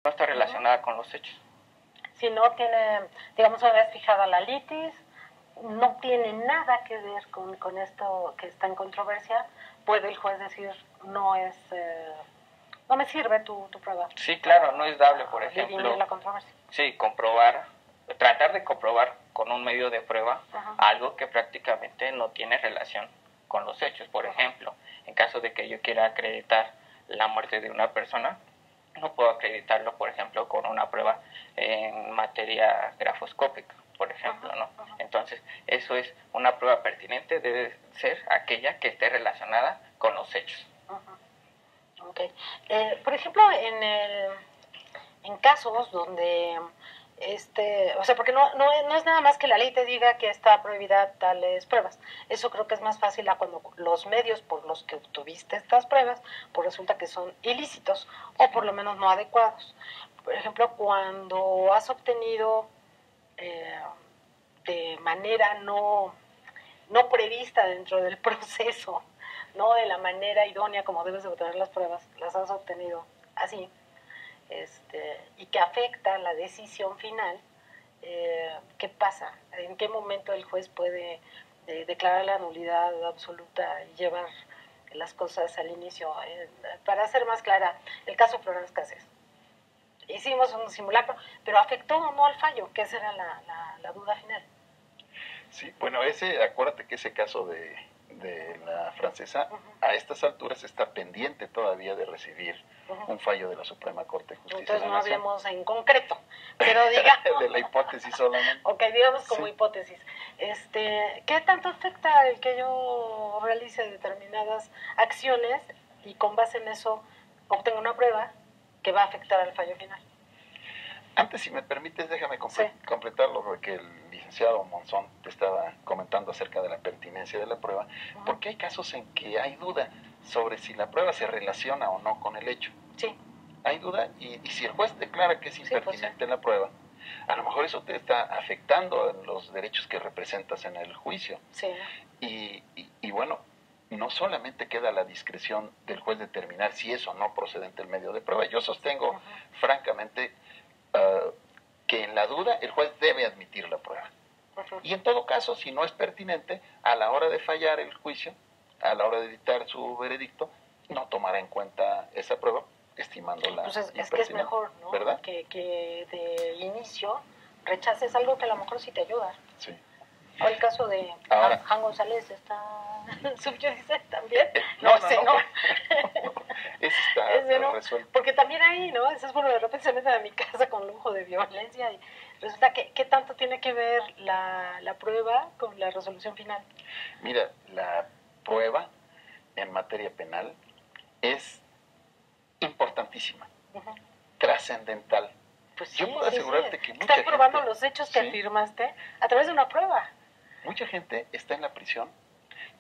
no está relacionada con los hechos. Si no tiene, digamos, una vez fijada la litis, no tiene nada que ver con esto que está en controversia, puede el juez decir, no es, no me sirve tu prueba. Sí, claro, no es dable, por ejemplo. La controversia. Sí, tratar de comprobar con un medio de prueba algo que prácticamente no tiene relación con los hechos. Por ejemplo, en caso de que yo quiera acreditar la muerte de una persona, no puedo acreditarlo, por ejemplo, con una prueba en materia grafoscópica, por ejemplo, ¿no? Entonces, eso es una prueba pertinente, debe ser aquella que esté relacionada con los hechos. Okay. Por ejemplo, en casos donde o sea, porque no es nada más que la ley te diga que está prohibida tales pruebas. Eso creo que es más fácil a cuando los medios por los que obtuviste estas pruebas, pues resulta que son ilícitos o por lo menos no adecuados. Por ejemplo, cuando has obtenido de manera no prevista dentro del proceso, no de la manera idónea como debes de obtener las pruebas, las has obtenido así, y que afecta la decisión final, ¿qué pasa? ¿En qué momento el juez puede declarar la nulidad absoluta y llevar las cosas al inicio? Para ser más clara, el caso Florence Cassés. Hicimos un simulacro, pero ¿afectó o no al fallo? Que esa era la duda final. Sí, bueno, acuérdate que ese caso de la francesa, a estas alturas está pendiente todavía de recibir un fallo de la Suprema Corte de Justicia. Entonces no hablemos en concreto, pero digamos... de la hipótesis solamente. Ok, digamos como hipótesis. ¿Qué tanto afecta el que yo realice determinadas acciones y con base en eso obtenga una prueba que va a afectar al fallo final? Antes, si me permites, déjame completar lo que el licenciado Monzón te estaba comentando acerca de la pertinencia de la prueba, porque hay casos en que hay duda sobre si la prueba se relaciona o no con el hecho. Sí. Hay duda y si el juez declara que es impertinente la prueba, a lo mejor eso te está afectando en los derechos que representas en el juicio. Sí. Y bueno, no solamente queda la discreción del juez determinar si es o no procedente el medio de prueba. Yo sostengo, francamente, que en la duda el juez debe admitir la prueba. Y en todo caso, si no es pertinente, a la hora de fallar el juicio, a la hora de dictar su veredicto, no tomará en cuenta esa prueba, estimándola. Pues es que es mejor, ¿no? ¿Verdad? Que de inicio rechaces algo que a lo mejor sí te ayuda. Sí. O el caso de Jan González está subjudice también. No. Ese está no, resuelto. porque también ahí, ¿no? Eso es bueno, de repente se meten a mi casa con lujo de violencia y resulta que ¿qué tanto tiene que ver la prueba con la resolución final? Mira, la prueba en materia penal es importantísima, trascendental. Pues yo puedo asegurarte que mucha estás gente... probando los hechos que afirmaste a través de una prueba. Mucha gente está en la prisión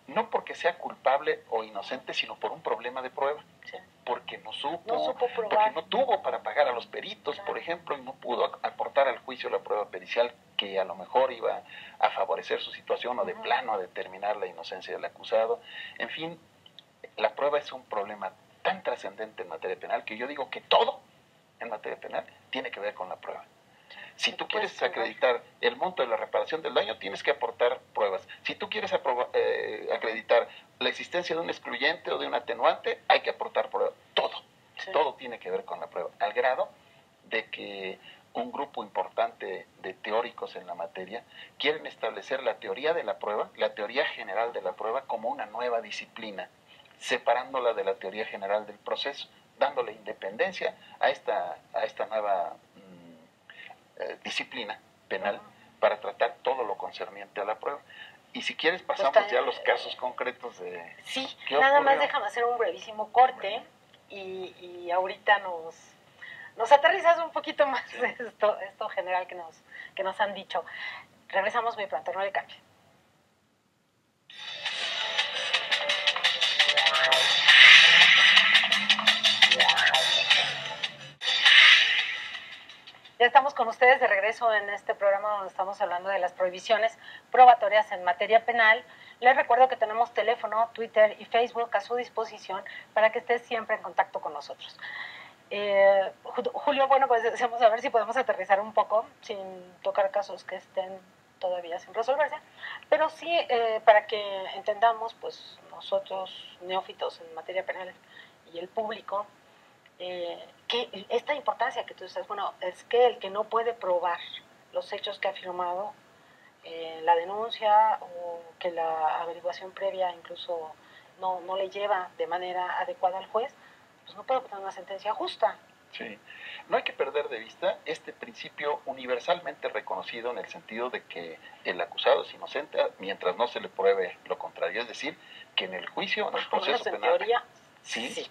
no porque sea culpable o inocente, sino por un problema de prueba. Sí. Porque no supo probar. Porque no tuvo para pagar a los peritos, por ejemplo, y no pudo aportar al juicio la prueba pericial que a lo mejor iba a favorecer su situación o de plano a determinar la inocencia del acusado. En fin, la prueba es un problema tan trascendente en materia penal que yo digo que todo en materia penal tiene que ver con la prueba. Si tú quieres acreditar el monto de la reparación del daño, tienes que aportar pruebas. Si tú quieres acreditar la existencia de un excluyente o de un atenuante, hay que aportar pruebas. Todo tiene que ver con la prueba, al grado de que un grupo importante de teóricos en la materia quieren establecer la teoría de la prueba, la teoría general de la prueba, como una nueva disciplina, separándola de la teoría general del proceso, dándole independencia a esta nueva disciplina penal para tratar todo lo concerniente a la prueba. Y si quieres pasamos ya a los casos concretos de... Sí, nada más déjame hacer un brevísimo corte y ahorita nos aterrizas un poquito más esto general que nos han dicho. Regresamos muy pronto, no le cambie. Ya estamos con ustedes de regreso en este programa donde estamos hablando de las prohibiciones probatorias en materia penal. Les recuerdo que tenemos teléfono, Twitter y Facebook a su disposición para que estés siempre en contacto con nosotros. Julio, bueno, pues decíamos a ver si podemos aterrizar un poco sin tocar casos que estén todavía sin resolverse, pero sí para que entendamos, pues nosotros neófitos en materia penal y el público, que esta importancia que tú dices, bueno, es que el que no puede probar los hechos que ha afirmado la denuncia o que la averiguación previa incluso no le lleva de manera adecuada al juez, pues no puede obtener una sentencia justa. Sí, no hay que perder de vista este principio universalmente reconocido en el sentido de que el acusado es inocente mientras no se le pruebe lo contrario, es decir, que en el juicio, en el proceso penal, teoría, sí,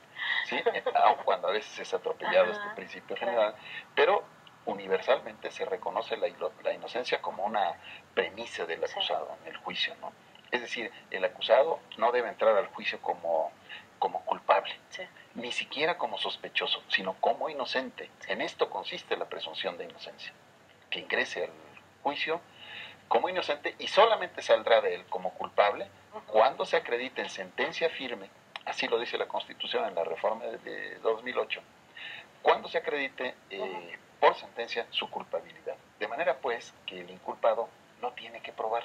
aun cuando a veces es atropellado este principio general, pero universalmente se reconoce la inocencia como una premisa del acusado en el juicio, ¿no? Es decir, el acusado no debe entrar al juicio como culpable, ni siquiera como sospechoso, sino como inocente. En esto consiste la presunción de inocencia, que ingrese al juicio como inocente y solamente saldrá de él como culpable cuando se acredite en sentencia firme, así lo dice la Constitución en la reforma de 2008, cuando se acredite por sentencia su culpabilidad. De manera pues que el inculpado no tiene que probar.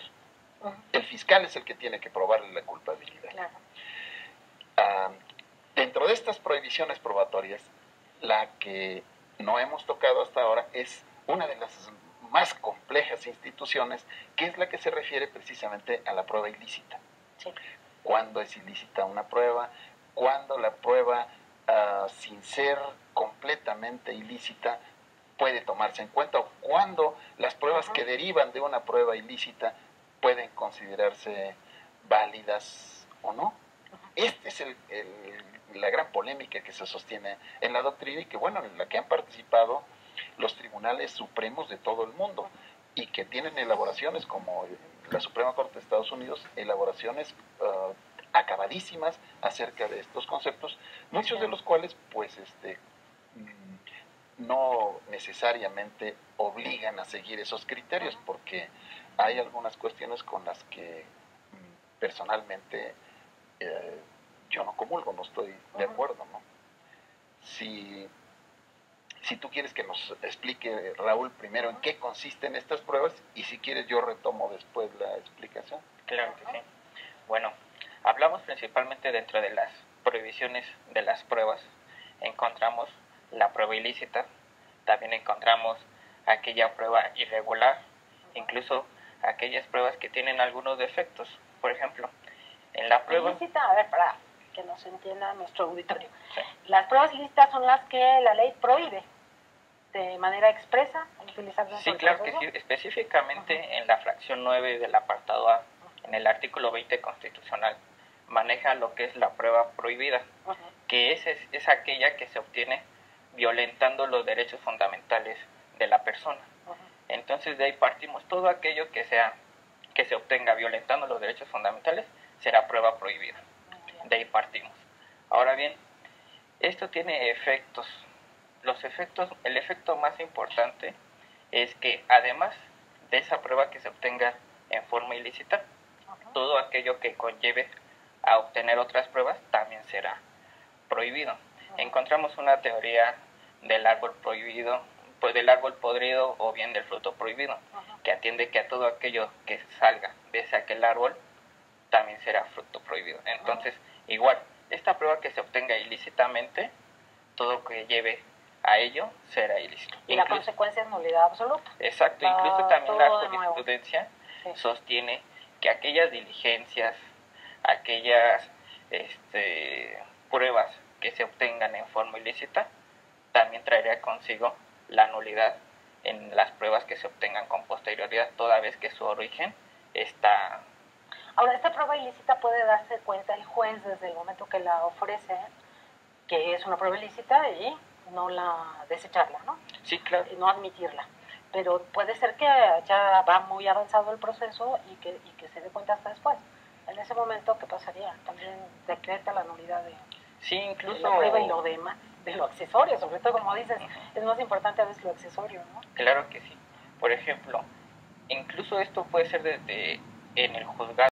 El fiscal es el que tiene que probarle la culpabilidad. Claro. Dentro de estas prohibiciones probatorias, la que no hemos tocado hasta ahora es una de las más complejas instituciones, que es la que se refiere precisamente a la prueba ilícita. Sí. ¿Cuándo es ilícita una prueba? ¿Cuándo la prueba, sin ser completamente ilícita, puede tomarse en cuenta? ¿O cuándo las pruebas que derivan de una prueba ilícita pueden considerarse válidas o no? Esta es la gran polémica que se sostiene en la doctrina y que, bueno, en la que han participado los tribunales supremos de todo el mundo y que tienen elaboraciones como la Suprema Corte de Estados Unidos, elaboraciones acabadísimas acerca de estos conceptos, muchos de los cuales, pues, no necesariamente obligan a seguir esos criterios, porque hay algunas cuestiones con las que personalmente yo no comulgo, no estoy de acuerdo, ¿no? Si tú quieres que nos explique, Raúl, primero en qué consisten estas pruebas y si quieres yo retomo después la explicación. Claro que sí. Bueno, hablamos principalmente dentro de las prohibiciones de las pruebas. Encontramos la prueba ilícita, también encontramos aquella prueba irregular, incluso aquellas pruebas que tienen algunos defectos. Por ejemplo, en la prueba... Ilícita, a ver, para que nos entienda nuestro auditorio. Sí. Las pruebas ilícitas son las que la ley prohíbe de manera expresa utilizar dentro del proceso. Sí, claro que sí. Específicamente en la fracción 9 del apartado A, en el artículo 20 constitucional, maneja lo que es la prueba prohibida, que es aquella que se obtiene violentando los derechos fundamentales de la persona. Entonces de ahí partimos, todo aquello que se obtenga violentando los derechos fundamentales será prueba prohibida. De ahí partimos. Ahora bien, esto tiene efectos. El efecto más importante es que además de esa prueba que se obtenga en forma ilícita, todo aquello que conlleve a obtener otras pruebas también será prohibido. Encontramos una teoría del árbol prohibido, pues del árbol podrido o bien del fruto prohibido, que atiende que a todo aquello que salga de aquel árbol también será fruto prohibido. Entonces, igual, esta prueba que se obtenga ilícitamente, todo que lleve a ello será ilícito. Y la consecuencia es nulidad absoluta. Exacto, incluso también la jurisprudencia sostiene que aquellas diligencias, aquellas pruebas que se obtengan en forma ilícita, también traería consigo la nulidad en las pruebas que se obtengan con posterioridad, toda vez que su origen está... Ahora, esta prueba ilícita puede darse cuenta el juez desde el momento que la ofrece, que es una prueba ilícita, y no la desecharla, ¿no? Sí, claro. No admitirla. Pero puede ser que ya va muy avanzado el proceso y que se dé cuenta hasta después. En ese momento, ¿qué pasaría? También decreta la nulidad de, sí, incluso... de la prueba y lo demás, de lo accesorio, sobre todo, como dices, es más importante a veces lo accesorio, ¿no? Claro que sí. Por ejemplo, incluso esto puede ser desde en el juzgado.